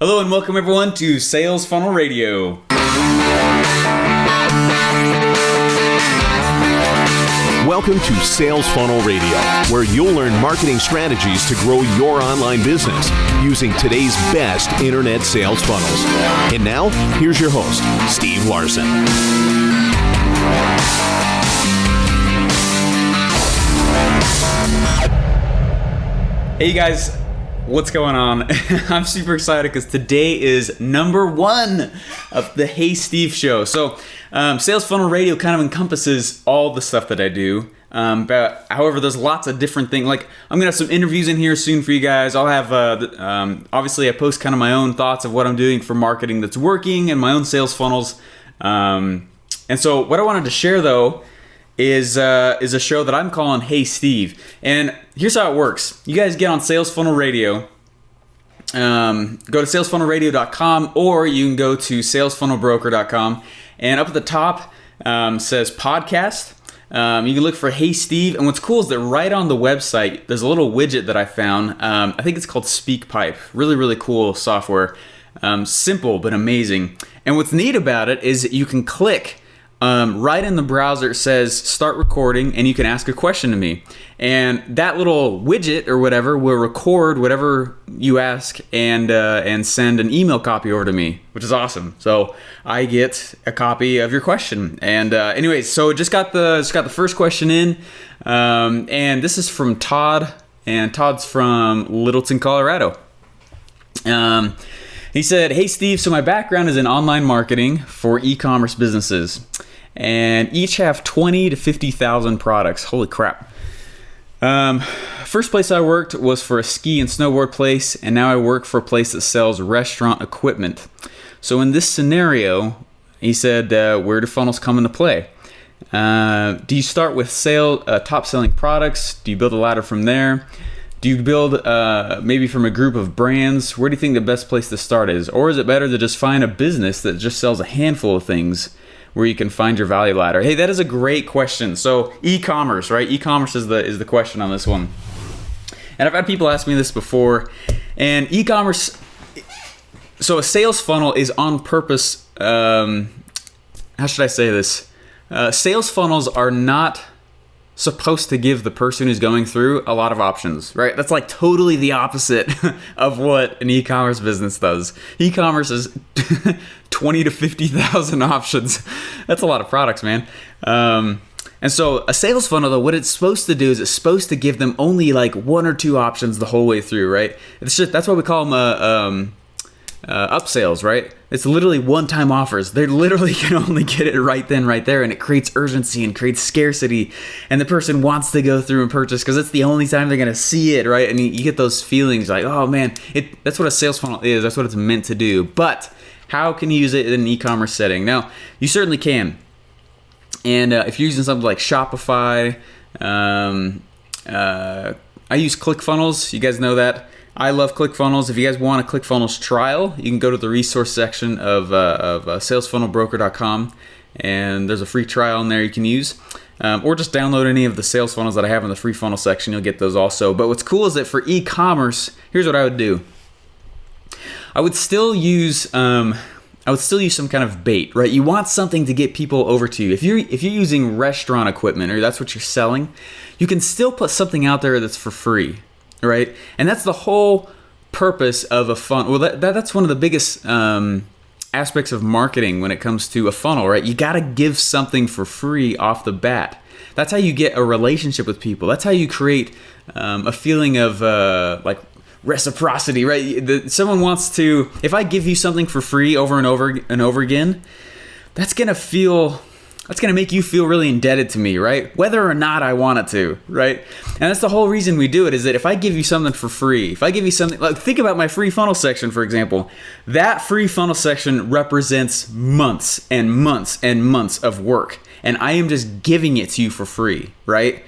Hello and welcome everyone to Sales Funnel Radio. Welcome to Sales Funnel Radio, where you'll learn marketing strategies to grow your online business using today's best internet sales funnels. And now, here's your host, Steve Larson. Hey guys, what's going on? I'm super excited because today is number 1 of the HeySteve show. So Sales Funnel Radio kind of encompasses all the stuff that I do. But however, there's lots of different things. Like I'm gonna have some interviews in here soon for you guys. I'll have obviously I post kind of my own thoughts of what I'm doing for marketing that's working and my own sales funnels. And so what I wanted to share though is a show that I'm calling HeySteve. And here's how it works. You guys get on Sales Funnel Radio. Go to salesfunnelradio.com or you can go to salesfunnelbroker.com. And up at the top says podcast. You can look for HeySteve. And what's cool is that right on the website, there's a little widget that I found. I think it's called SpeakPipe. Really, really cool software. Simple, but amazing. And what's neat about it is that you can click right in the browser. It says start recording and you can ask a question to me. And that little widget or whatever will record whatever you ask and send an email copy over to me, which is awesome. So I get a copy of your question. And anyways, so just got the first question in. And this is from Todd, and Todd's from Littleton, Colorado. He said, "Hey Steve, so my background is in online marketing for e-commerce businesses, and each have 20 to 50,000 products. Holy crap. First place I worked was for a ski and snowboard place, and now I work for a place that sells restaurant equipment. So in this scenario," he said, "where do funnels come into play? Do you start with top selling products? Do you build a ladder from there? Do you build maybe from a group of brands? Where do you think the best place to start is? Or is it better to just find a business that just sells a handful of things where you can find your value ladder?" Hey, that is a great question. So e-commerce, right? E-commerce is the question on this one. And I've had people ask me this before. And e-commerce, so a sales funnel is on purpose. How should I say this? Sales funnels are not supposed to give the person who's going through a lot of options, right? That's like totally the opposite of what an e-commerce business does. E-commerce is 20 to 50,000 options. That's a lot of products, man. And so a sales funnel, though, what it's supposed to do is it's supposed to give them only like 1 or 2 options the whole way through, right? That's why we call them upsales, right? It's literally one-time offers. They literally can only get it right then, right there, and it creates urgency and creates scarcity, and the person wants to go through and purchase because it's the only time they're gonna see it, right? And you get those feelings like, oh man, that's what a sales funnel is. That's what it's meant to do. But how can you use it in an e-commerce setting? Now, you certainly can. And if you're using something like Shopify, I use ClickFunnels. You guys know that. I love ClickFunnels. If you guys want a ClickFunnels trial, you can go to the resource section of salesfunnelbroker.com, and there's a free trial in there you can use. Or just download any of the sales funnels that I have in the free funnel section. You'll get those also. But what's cool is that for e-commerce, here's what I would do. I would still use some kind of bait, right? You want something to get people over to you. If you're using restaurant equipment or that's what you're selling, you can still put something out there that's for free. Right, and that's the whole purpose of a funnel. Well, that's one of the biggest aspects of marketing when it comes to a funnel, right? You got to give something for free off the bat. That's how you get a relationship with people. That's how you create a feeling of like reciprocity, right? Someone wants to. If I give you something for free over and over and over again, that's gonna make you feel really indebted to me, right? Whether or not I want it to, right? And that's the whole reason we do it, is that if I give you something for free, if I give you something, like think about my free funnel section, for example. That free funnel section represents months and months and months of work. And I am just giving it to you for free, right?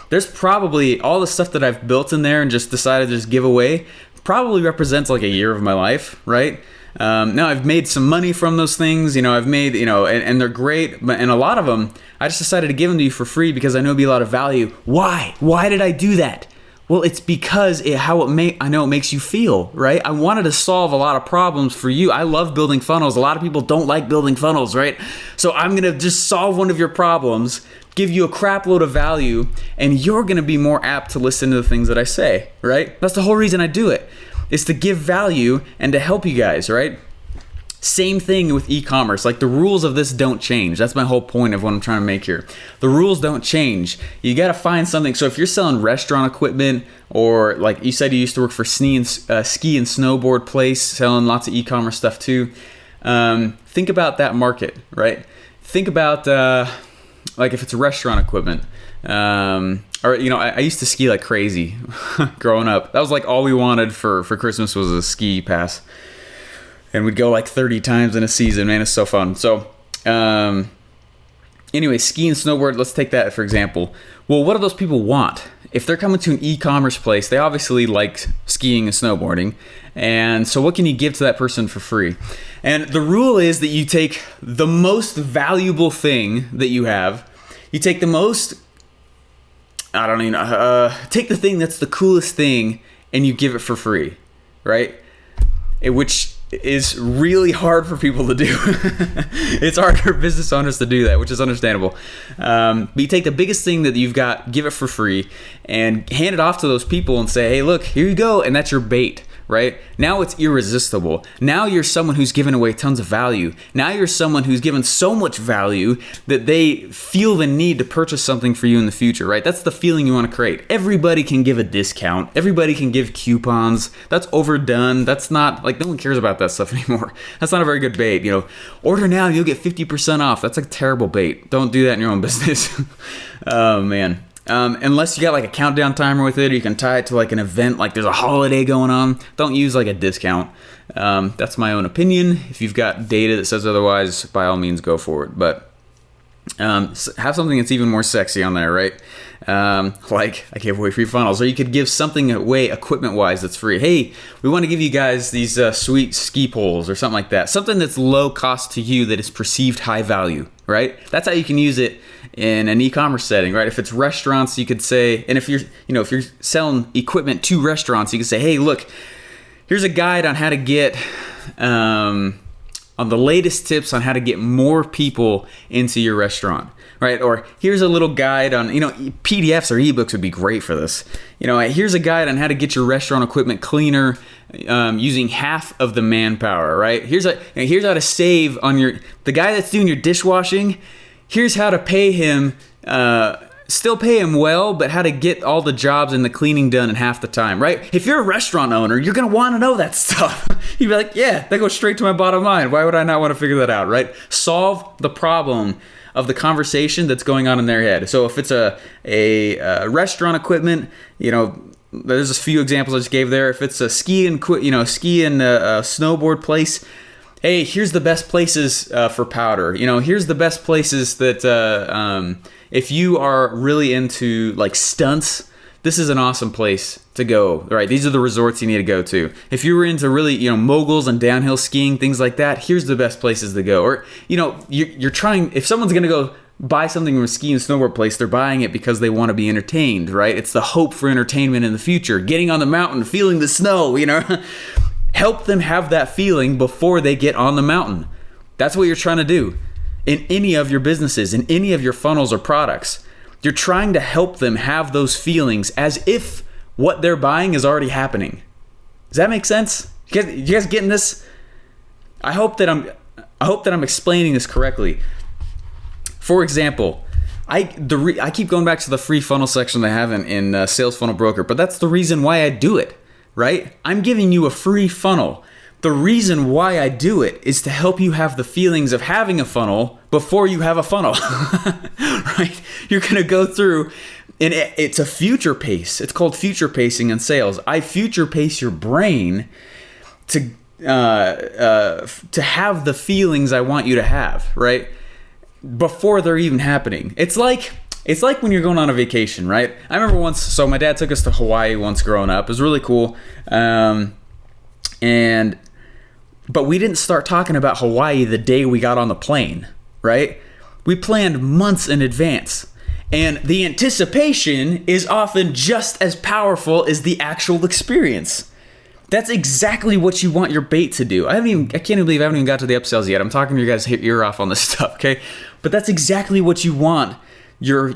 There's probably all the stuff that I've built in there and just decided to just give away probably represents like a year of my life, right? Now I've made some money from those things, I've made, and they're great, and a lot of them, I just decided to give them to you for free because I know it'd be a lot of value. Why? Why did I do that? Well, it's because I know it makes you feel, right? I wanted to solve a lot of problems for you. I love building funnels. A lot of people don't like building funnels, right? So I'm going to just solve one of your problems, give you a crap load of value, and you're going to be more apt to listen to the things that I say, right? That's the whole reason I do it, is to give value and to help you guys, right? Same thing with e-commerce. Like, the rules of this don't change. That's my whole point of what I'm trying to make here. The rules don't change. You got to find something. So if you're selling restaurant equipment, or like you said, you used to work for ski and snowboard place, selling lots of e-commerce stuff too. Think about that market, right? Think about like if it's restaurant equipment. Or, you know, I used to ski like crazy growing up. That was like all we wanted for Christmas was a ski pass. And we'd go like 30 times in a season. Man, it's so fun. So anyway, ski and snowboard, let's take that for example. Well, what do those people want? If they're coming to an e-commerce place, they obviously like skiing and snowboarding. And so what can you give to that person for free? And the rule is that you take the most valuable thing that you have. You take the most, I don't even know, take the thing that's the coolest thing and you give it for free, right? Which is really hard for people to do. It's hard for business owners to do that, which is understandable. But you take the biggest thing that you've got, give it for free, and hand it off to those people and say, hey, look, here you go. And that's your bait, right? Now it's irresistible. Now you're someone who's given away tons of value. Now you're someone who's given so much value that they feel the need to purchase something for you in the future, right? That's the feeling you want to create. Everybody can give a discount. Everybody can give coupons. That's overdone. That's not, like, no one cares about that stuff anymore. That's not a very good bait. You know, order now and you'll get 50% off. That's a terrible bait. Don't do that in your own business. Oh, man. Unless you got like a countdown timer with it, or you can tie it to like an event, like there's a holiday going on. Don't use like a discount. That's my own opinion. If you've got data that says otherwise, by all means go for it. But have something that's even more sexy on there, right? Like I gave away free funnels, or you could give something away equipment-wise that's free. Hey, we want to give you guys these sweet ski poles or something like that. Something that's low cost to you that is perceived high value, right? That's how you can use it in an e-commerce setting, right? If it's restaurants, you could say, and if you're selling equipment to restaurants, you can say, hey, look, here's a guide on how to get on the latest tips on how to get more people into your restaurant, right? Or here's a little guide on, PDFs or ebooks would be great for this. Here's a guide on how to get your restaurant equipment cleaner using half of the manpower, right? Here's how to save on the guy that's doing your dishwashing. Here's how to pay him, still pay him well, but how to get all the jobs and the cleaning done in half the time, right? If you're a restaurant owner, you're going to want to know that stuff. You'd be like, yeah, that goes straight to my bottom line. Why would I not want to figure that out, right? Solve the problem of the conversation that's going on in their head. So if it's a restaurant equipment, there's a few examples I just gave there. If it's a ski and snowboard place, hey, here's the best places for powder. Here's the best places that if you are really into like stunts, this is an awesome place to go, right? These are the resorts you need to go to. If you were into really, moguls and downhill skiing, things like that, here's the best places to go. Or, you're trying, if someone's going to go buy something from a ski and snowboard place, they're buying it because they want to be entertained, right? It's the hope for entertainment in the future. Getting on the mountain, feeling the snow, Help them have that feeling before they get on the mountain. That's what you're trying to do in any of your businesses, in any of your funnels or products. You're trying to help them have those feelings as if what they're buying is already happening. Does that make sense? You guys getting this? I hope that I'm explaining this correctly. For example, I keep going back to the free funnel section they have in Sales Funnel Broker, but that's the reason why I do it. Right? I'm giving you a free funnel. The reason why I do it is to help you have the feelings of having a funnel before you have a funnel. Right? You're going to go through, and it's a future pace. It's called future pacing in sales. I future pace your brain to have the feelings I want you to have, right? Before they're even happening. It's like when you're going on a vacation, right? I remember once, so my dad took us to Hawaii once growing up. It was really cool. But we didn't start talking about Hawaii the day we got on the plane, right? We planned months in advance. And the anticipation is often just as powerful as the actual experience. That's exactly what you want your bait to do. I can't even believe I haven't even got to the upsells yet. I'm talking your guys' ear off on this stuff, okay? But that's exactly what you want your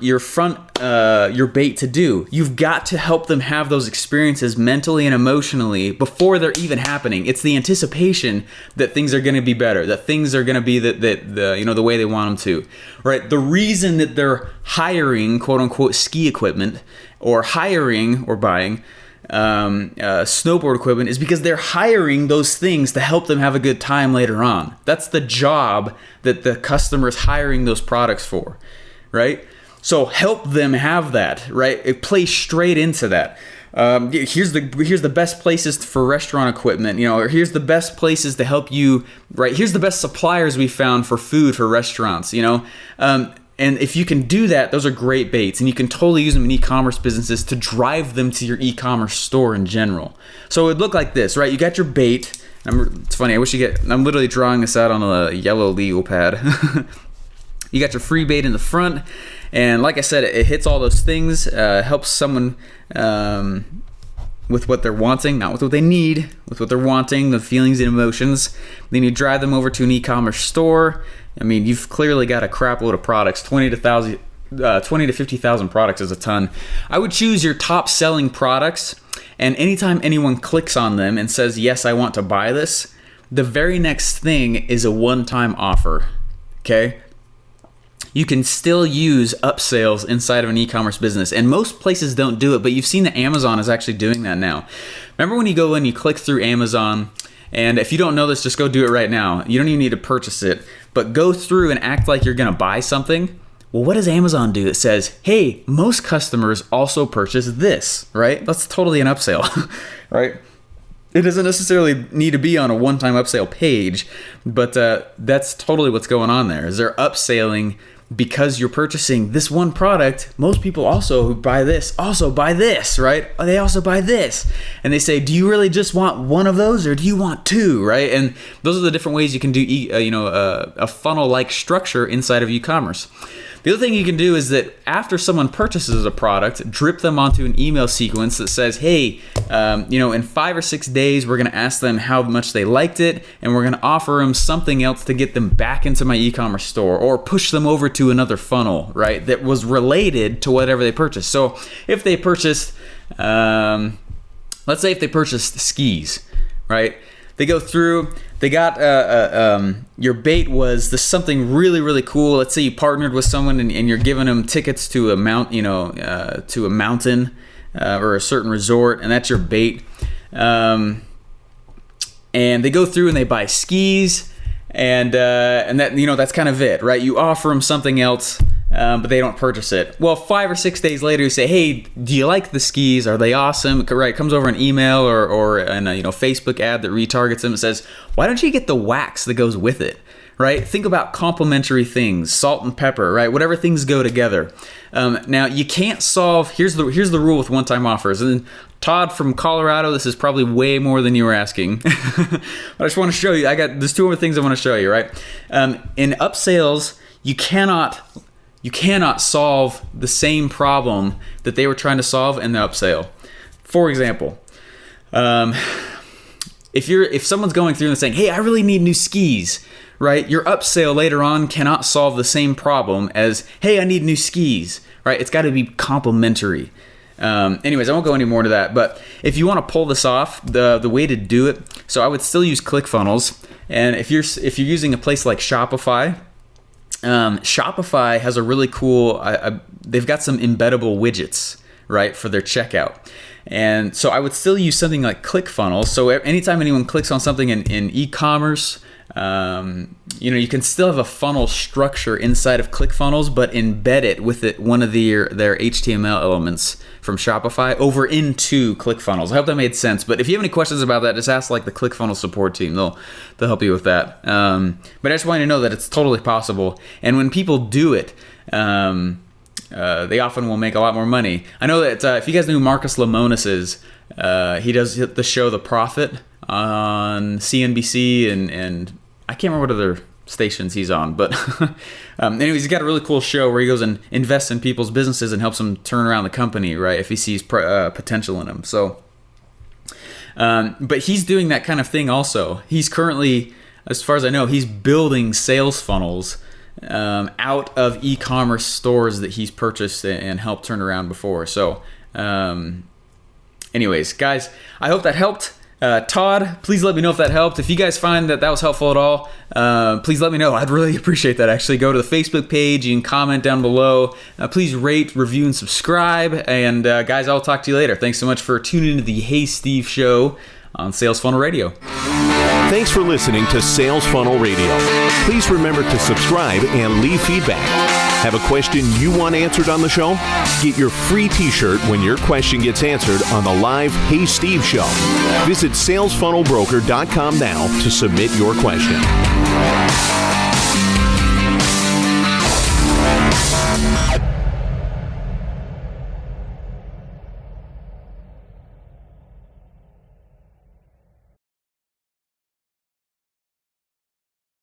bait to do. You've got to help them have those experiences mentally and emotionally before they're even happening. It's the anticipation that things are going to be better, that things are going to be the way they want them to, right? The reason that they're hiring quote unquote ski equipment or hiring or buying snowboard equipment is because they're hiring those things to help them have a good time later on. That's the job that the customer is hiring those products for, right? So help them have that, right? It plays straight into that. Here's the best places for restaurant equipment, or here's the best places to help you, right? Here's the best suppliers we found for food for restaurants, and if you can do that, those are great baits, and you can totally use them in e-commerce businesses to drive them to your e-commerce store in general. So it would look like this, right? You got your bait. It's funny. I'm literally drawing this out on a yellow legal pad. You got your free bait in the front, and like I said, it hits all those things. Helps someone with what they're wanting, not with what they need, with what they're wanting, the feelings and emotions. Then you drive them over to an e-commerce store. I mean, you've clearly got a crap load of products. 20 to 50,000 products is a ton. I would choose your top selling products, and anytime anyone clicks on them and says, yes, I want to buy this, the very next thing is a one-time offer, okay? You can still use upsales inside of an e-commerce business, and most places don't do it, but you've seen that Amazon is actually doing that now. Remember when you go in, you click through Amazon, and if you don't know this, just go do it right now. You don't even need to purchase it, but go through and act like you're gonna buy something. Well, what does Amazon do? It says, hey, most customers also purchase this, right? That's totally an upsell, right? It doesn't necessarily need to be on a one-time upsell page, but that's totally what's going on there. Is they're upselling because you're purchasing this one product. Most people also who buy this also buy this, right? They also buy this. And they say, do you really just want one of those or do you want two, right? And those are the different ways you can do a funnel-like structure inside of e-commerce. The other thing you can do is that after someone purchases a product, drip them onto an email sequence that says, hey, in 5 or 6 days, we're going to ask them how much they liked it, and we're going to offer them something else to get them back into my e-commerce store, or push them over to another funnel, right, that was related to whatever they purchased. So if they purchased, let's say if they purchased skis, right, they go through, they got your bait was this something really, really cool. Let's say you partnered with someone and you're giving them tickets to a mountain or a certain resort, and that's your bait. And they go through and they buy skis, and that that's kind of it, right? You offer them something else, but they don't purchase it. Well, 5 or 6 days later, you say, hey, do you like the skis? Are they awesome? Right? Comes over an email or an Facebook ad that retargets them and says, why don't you get the wax that goes with it? Right? Think about complementary things, salt and pepper, right? Whatever things go together. Now you can't solve. Here's the rule with one-time offers. And Todd from Colorado, this is probably way more than you were asking. But I just want to show you. There's 2 more things I want to show you. Right? In upsales, you cannot solve the same problem that they were trying to solve in the upsale. For example, if someone's going through and saying, hey, I really need new skis, right? Your upsale later on cannot solve the same problem as, hey, I need new skis, right? It's got to be complementary. Anyways, I won't go any more into that, but if you want to pull this off, the way to do it, so I would still use ClickFunnels, and if you're using a place like Shopify, Shopify has a really cool, they've got some embeddable widgets, right, for their checkout. And so I would still use something like ClickFunnels. So anytime anyone clicks on something in e-commerce, you can still have a funnel structure inside of ClickFunnels, but embed it with one of their HTML elements from Shopify over into ClickFunnels. I hope that made sense. But if you have any questions about that, just ask like the ClickFunnels support team. They'll help you with that. But I just want you to know that it's totally possible. And when people do it, they often will make a lot more money. I know that if you guys know who Marcus Lemonis is, he does the show The Profit on CNBC, and I can't remember what other stations he's on. But anyways, he's got a really cool show where he goes and invests in people's businesses and helps them turn around the company, right, if he sees potential in them. So, but he's doing that kind of thing also. He's currently, as far as I know, he's building sales funnels out of e-commerce stores that he's purchased and helped turn around before. So anyways, guys, I hope that helped. Todd, please let me know if that helped. If you guys find that was helpful at all, please let me know. I'd really appreciate that, actually. Go to the Facebook page. You can comment down below. Please rate, review, and subscribe. And guys, I'll talk to you later. Thanks so much for tuning into the Hey Steve Show on Sales Funnel Radio. Thanks for listening to Sales Funnel Radio. Please remember to subscribe and leave feedback. Have a question you want answered on the show? Get your free t-shirt when your question gets answered on the live Hey Steve show. Visit salesfunnelbroker.com now to submit your question.